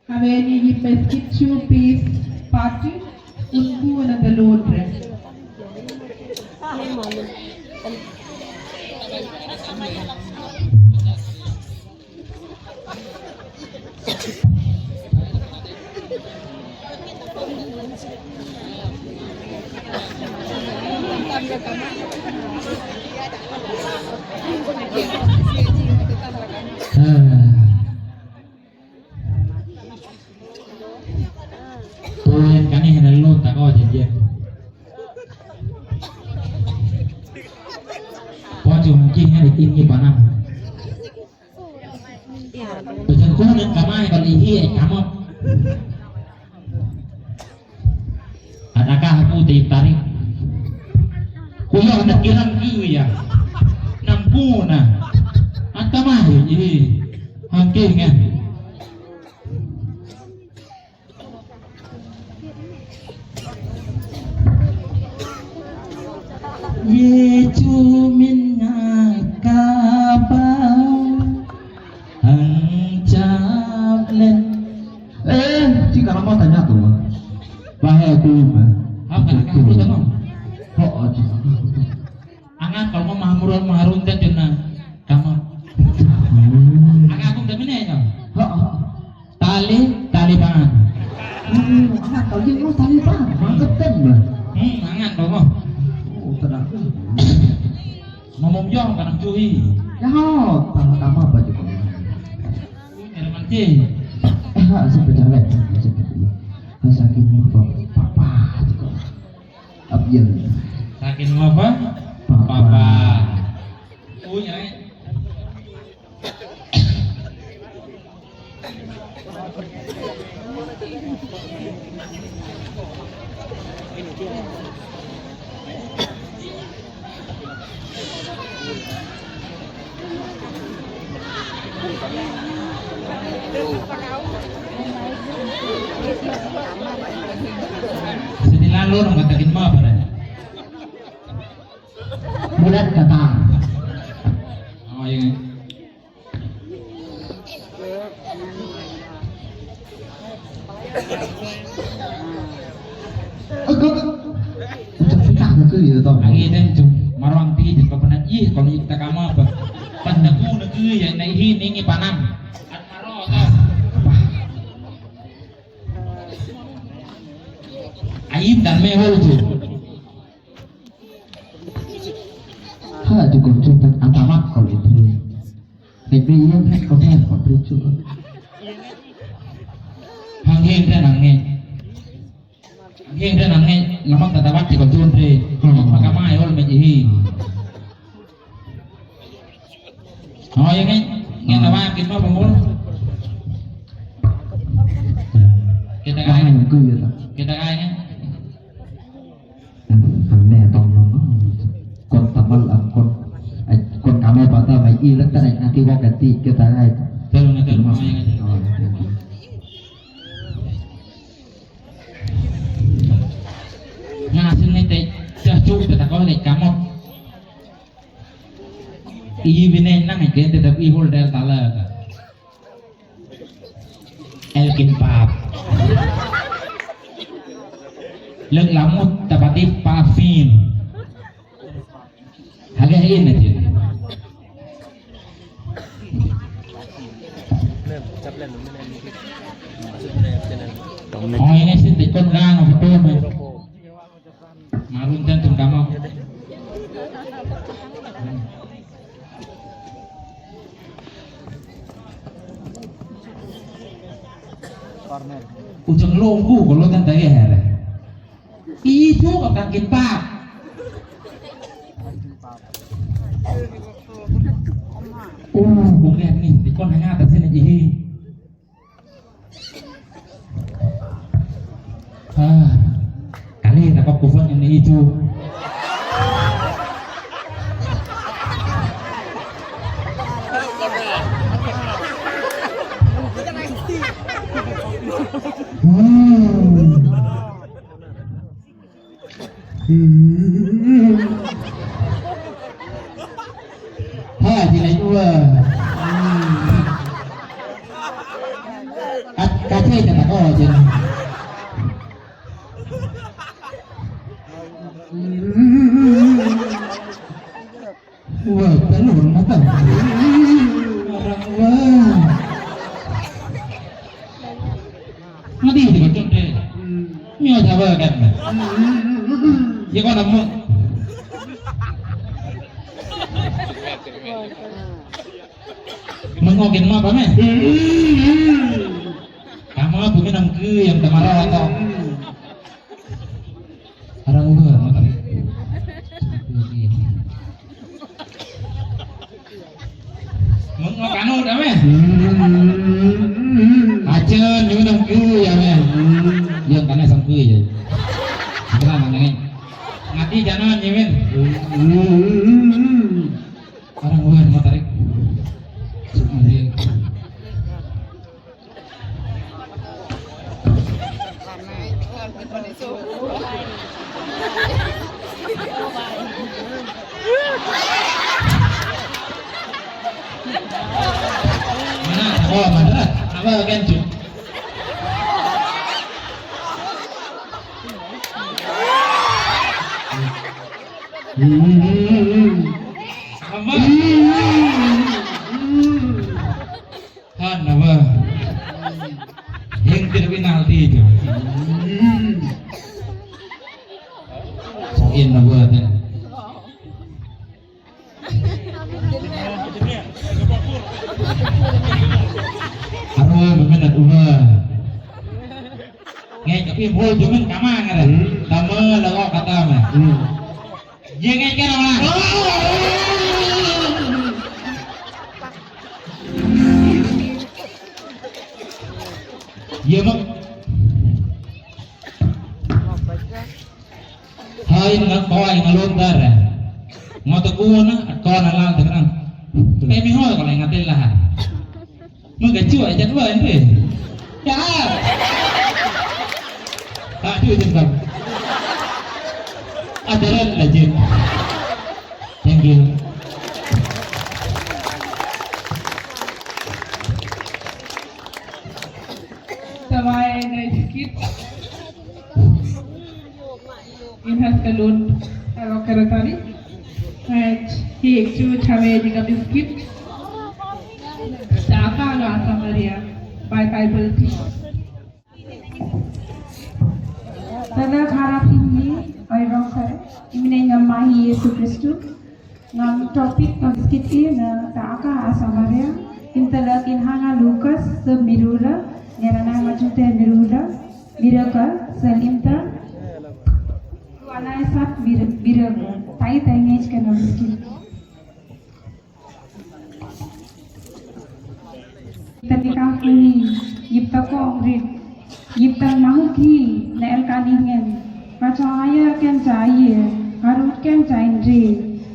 Haveni hi pescitiu peace party unku na galodre. Tuan kani hendak lo tak kau je. Pojok mungkin yang ditinggi panam. Tujuan kau nak kamai kalau ini kamu. Adakah aku tarik? Kuyo hendak kiram ya. Nampu na. Akamai ini hangkingnya. Yecu minna kaba hancaplen. Jika lama tanya tu, bahaya tu. Apa nak aku tengok? Oh, Angan kalau mau maharun dan jena kamar. Angan aku dah mana ni? Taliban. Angan kau jadi orang Taliban, mangketan lah. Angan kau mau. Tenang. Ngomong jong kan cuy. Ya, tama apa je kau? Manci. Sebenarnya sakit papa juga. Abian. Sakit apa? Papa. Punya. Sedih lalu orang katakin apa pada? Bulan datang. Oh yang Fikah ke gitu tau. lagi dan jom marwang ti jika pernah kalau kita kamu apa? Pandaku negeri yang naik ini panam. Atmaro kan? Aib dan mehol tu. Ha juga cerita antara kau itu. Negeri yang kau bericu. Hangin dan lamang tatabat di kontur deh. Maka mai ol mejihi. Oh yang ni tawa kita pemul. Kita kaya ni. Nè tông nó con tamal con kami patah mai ilat kan nanti wakati kita hai. Betul. Ngasin ni teh jauh kita kau ni kamu. Iyi binen nang jen tetapi hol del tala. Elkin pap. Lek lamut tapati parfum. Harga ini aja. Oh ini sih tikon gang betul men. Marun jantung kamu. Ujung lombu kalau kan tadi hari. Itu akan kita. Bukan nih, tikon hanya atas sini jadi. Kali dapat kufan yang itu. Ha, di lain dua. อัดกาใช่แต่ตะก้อจริงว่าเป็นหลุนมาตั้งรังว่ามาดีถึงจนเตะมีอะไรบ้างกันไหมยังก็นำมึงเอาเกินมาป่ะแม่kamu punya nangku yang temarah atau orang luar macam mengakanu dah meh ajen juga nangku ya meh yang karena sangku je jangan nangis ngati jangan nyemen orang luar macam oh, mana? Apa kan tu? Apa? Kan apa? Yang terpenalti tu. Soin apa tu? Arwah berminat umur. Ngay tapi pun cuma kamang ada. Tama lagu kata mah. Jangan kan orang. Ya mak. Hai nak kau yang ngalontar. Ngotaku na kau nalang terang. Kami hoi kalau ngatin lah. Menggacu aja dua ini. Ya. Tak tu jengkam. Adaran legend. Thank you. Samai naik sikit. Inhas kalun kalau keratari. Naik hik cu cawe juga biskit. Saka lo asam Maria. Bye Bible tea. Tada harap ini orang saya ini ngamahi Yesus Kristus ngam topik biskit ini Saka asam Maria. Intalakin hanga Lukas semirula ngerana macute mirula miraka selimta Anai sat biraka tai ngej kana biskit. Ketika ini yipta ko rit yipta nahu ki nael kaningen kacaya ken cai harut ken cain re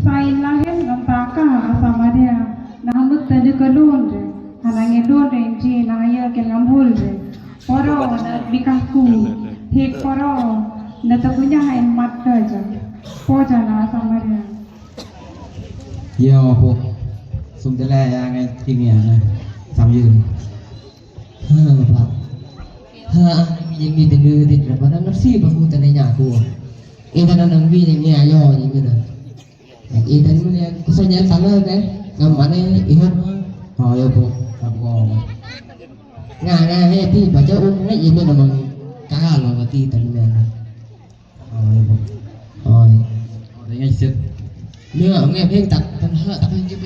sain lahen ngantaka asamadia namut tade kalun re hanange don re je naya ken ngambul re poro na bikaku hek poro na takunya hain mat kaja pojana asamadia yo po sumdela yang ini ana Sam dương Pak yang ni tengah di depan nasi bahu tanahnya aku ini tanah nangbi ni ayo ni mana ini tanah ni kusanya tanah kan ngamane ihop oh ya bu apa ngah ti baca ngai ini namang kalau mati tanah oh ya bu oh dengan set ni ngai pheng tak tanah tak pheng je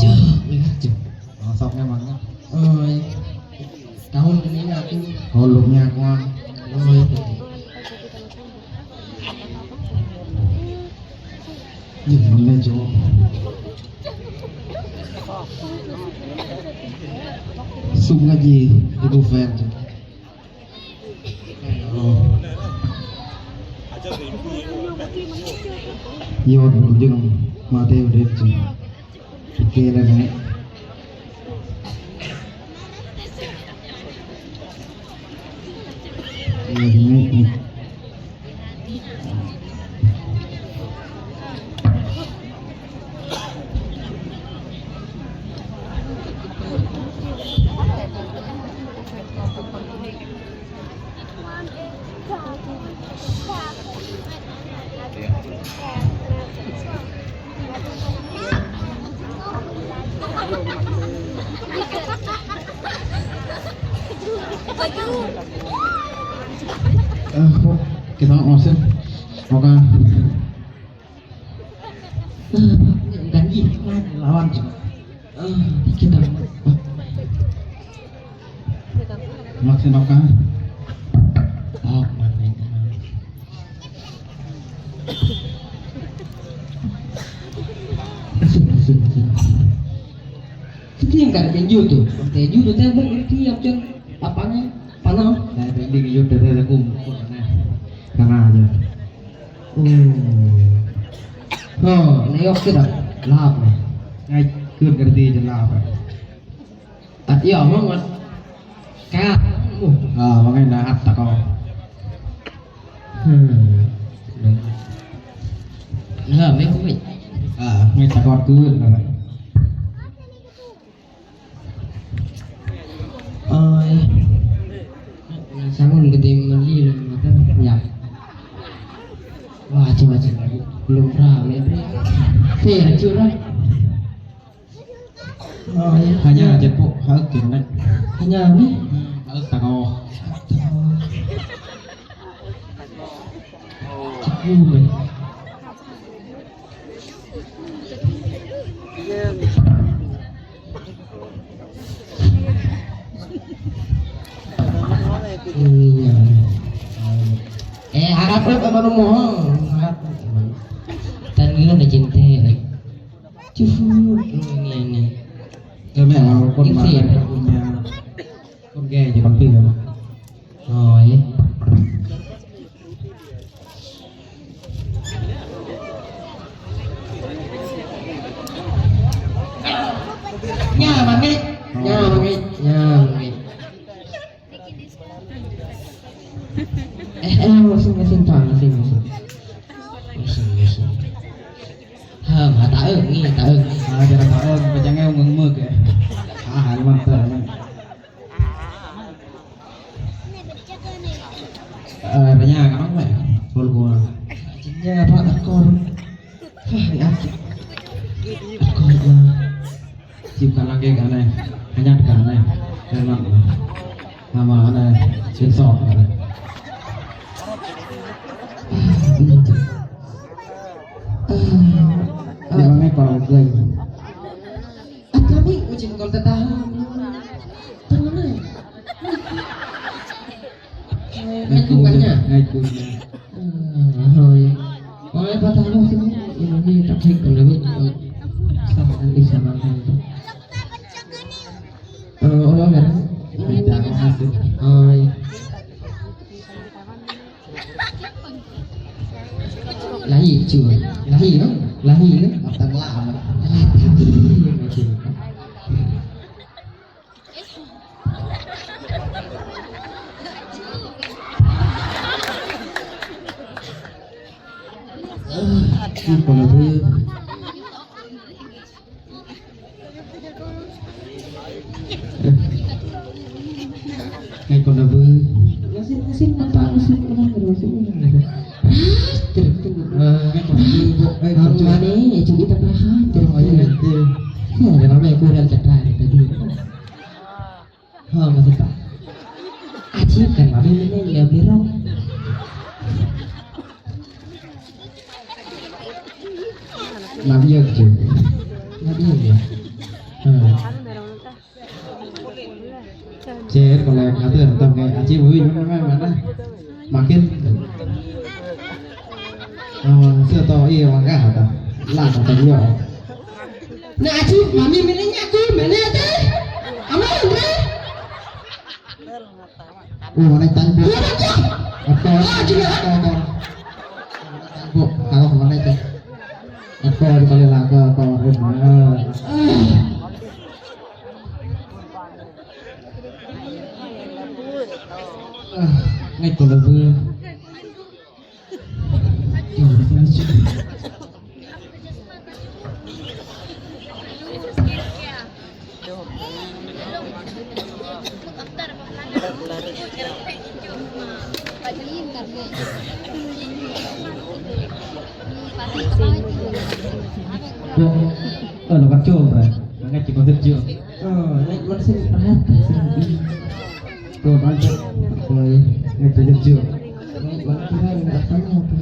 chưa chưa xong nha bạn ơi tahun ini aku holungnya kuat ơi nhưng mà lên chỗ sung cái gì cái đồ phèn nhiều đừng mà theo đến chứ Oke lah naik. Naik. Kok kita osen oka ganti lawan kita maksud oka mana Itu yang kan penju tu. Penju tu saya berarti apa apanya panah. Saya penju penju dari kum mana aja. Ini oke dah. Lap ni. Ngay cơn kerti je lap. Ati omong mat. Kat. Mangai dah at tak kau. Nah, mấy cũng vậy. Ngay tak kau cơn rồi. Sangun gede meli mata nyap. Wah, coba belum rame bre. Fair curang. Hanya jepuk hal kena. Hanya ni. Hal takau. Cepu. Harap apa mohon harap dan ini udah cinta cukup ini memang kon punya kon gay jadi pil oh ya nyaman nih mesin tak ni tak ada tak jangan ngeng ke hal mantap ranya kan apa bol gua jinnya pak takor ya cipta lagi kan hanya kan memang nama ana sensor kan Jangan kalau gue. Kami uji kalau tertahan. Tangan. Ngajungannya. Oleh patah lu ini tak baik kalau sama nanti sama nanti. Orang kan? Tidak masuk. Lahi chưa? Lahi đó tầng lạ còn là thứ ngày còn là vui xin mana cuma kita bahas terus ada nama yang kurang cakap tadi masih tak acip kan mami ini yang biru nabi ya cek kalau kata tentang kayak acip wih mana makin sơ to y mà cái hả ta làm một cái nhỏ nè chứ mà mình lấy nhạc cứ mẹ nè thế ấm ấm thế này tan bộ con bộ kalau kemana itu apa dikali laga kalau ngay còn là vừa nó bắt trộm rồi ngaji ko kerja. Naik mesin berat. Tuh bantu boy ngaji kerja. Naik bantu kan datangnya tuh.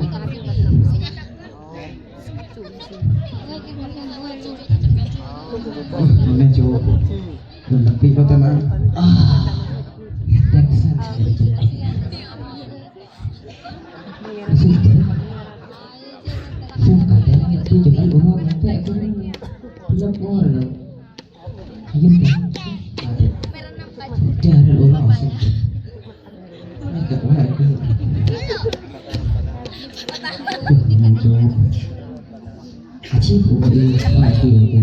Mana cowok? Lebih kau tenang. Teksan. Suka dengan itu jangan bohong nanti aku belum orang. Ayam kan? Jangan orang asing. Ini ketua aku. Muncul. Aci budi lagi tu.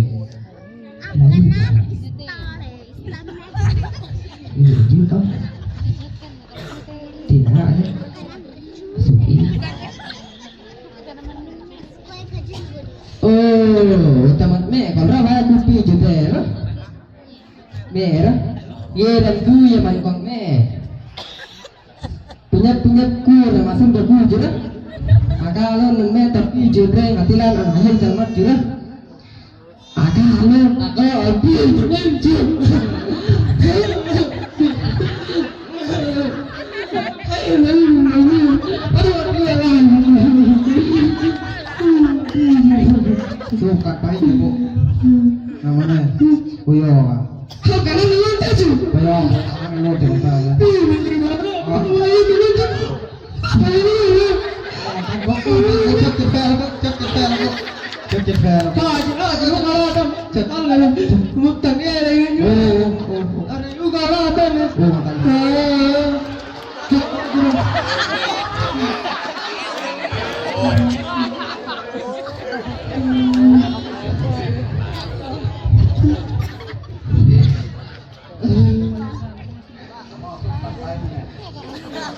Lagi. Ini juga. Tidak ada. Suki. Tamat mẹ còn ra ba cu pi chủ đề đó mẹ đó ghê làm cu ya mày còn mẹ punya cu là mà xong được cu chứ đó mà ca lên mẹ tập pi chủ đề mà tilan ở hay chẳng mất chứ đó ca lên có ở pi chủ đề chứ suka baik ibu namanya Puyo kan ini yang tadi Puyo ini cerita ya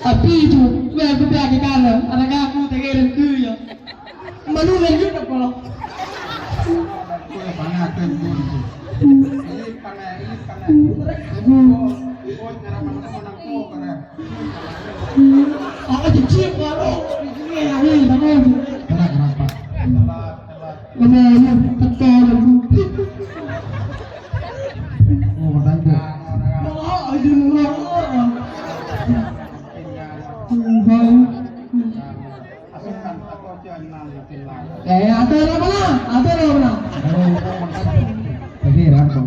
tapi itu biar berbagi kalau anak aku tegeran ku ya malu lagi tak kalau panah tenun ini panah dicip kalau ini kenapa kenapa tekan bertanya ada apa lah? Ini rasa.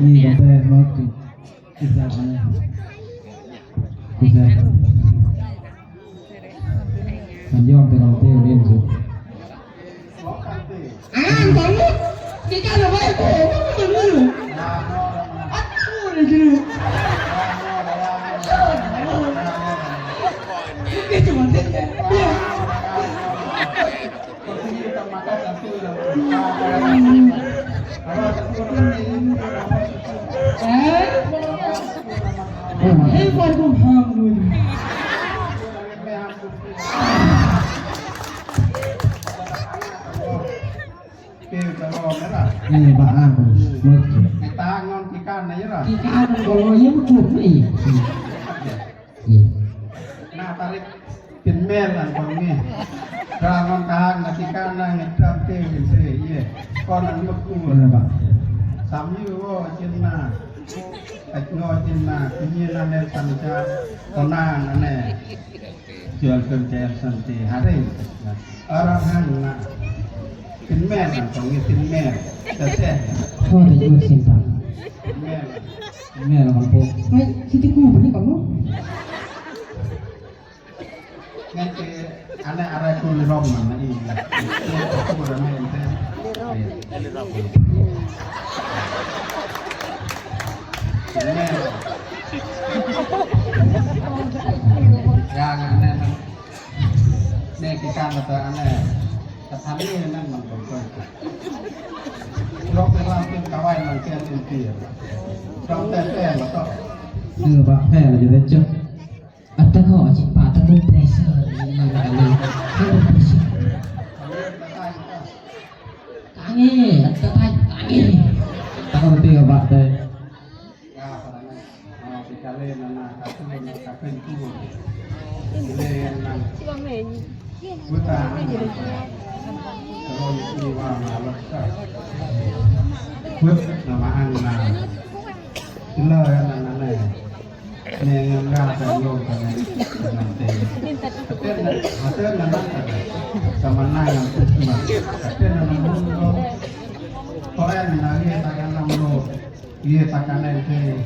Ini ada waktu kita Sanjong dengan teh lensu. Kamu kita ada baik betul. Aku ni tu. Itu macam ni. Waalaikum salam. Ini bahan betul. Kita ngon ikan aja lah. Ikan kalau yang betul ni. Nah tarik pinmel lah kau ni. Rangon tahan nasi ikan nang hitam teh sih. Iya. Kau nang betul. Kenapa? Samyu wo cinna. Ekno cinna. Ini nane sanca. Konang nane. Jual kerja santi hari. Orang hang tinแม่น่ะของนี่tinแม่แต่แท้ พ่อจะอยู่เส้นทาง แม่ แม่เราบังคับเฮ้ยสิที่กูบ่ได้บังคับ งั้นคืออันนั้นอะไรกูร้องมันอีกกูร้องไม่ได้แม่yang aneh nek kita kata aneh tetapi memang mengkonsumsi kalau berlangsung kawai mungkin intinya kalau tempel atau Pak Fair là gì chứ anh ta gọi chị bà ta muốn pressure mà là gì không pressure cái anh ta tay Buta kalau jiwa malas buat nama anda sila yang nana nengang terlalu nanti ada nana sama nana cuma ada nana mundo orang nana takkan namu dia takkan nanti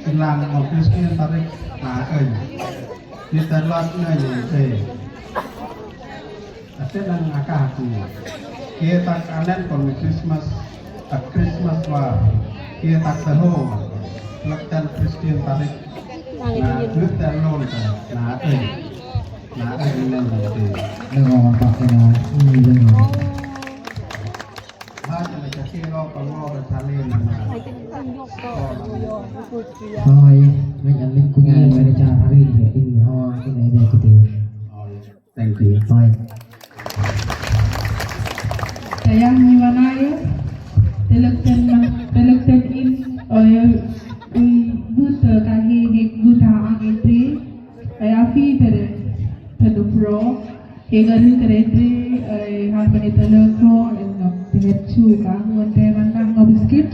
silang office ni tarik naik kita lot nanti ada nang akaku kita kanen kon Christmas Christmas war kita tahu laktan Christian tarik nah kita lon nah ini nanti เรื่องของปากแน่นอนเรื่องของ ถ้าจะเชื่อเราก็งอไปทะเลนั่นนะ ซอยไม่อันเล่นกุญแจไม่ได้จ่าทารีเนี่ยอินฮอที่ไหนแบบกูตี thank you ซอย Saya Niwanaya telekten in buta kaki hek buta angitri afi tere tadupro hegaru teretri harmoni telekro tinget chu ka wante mandang no biscuit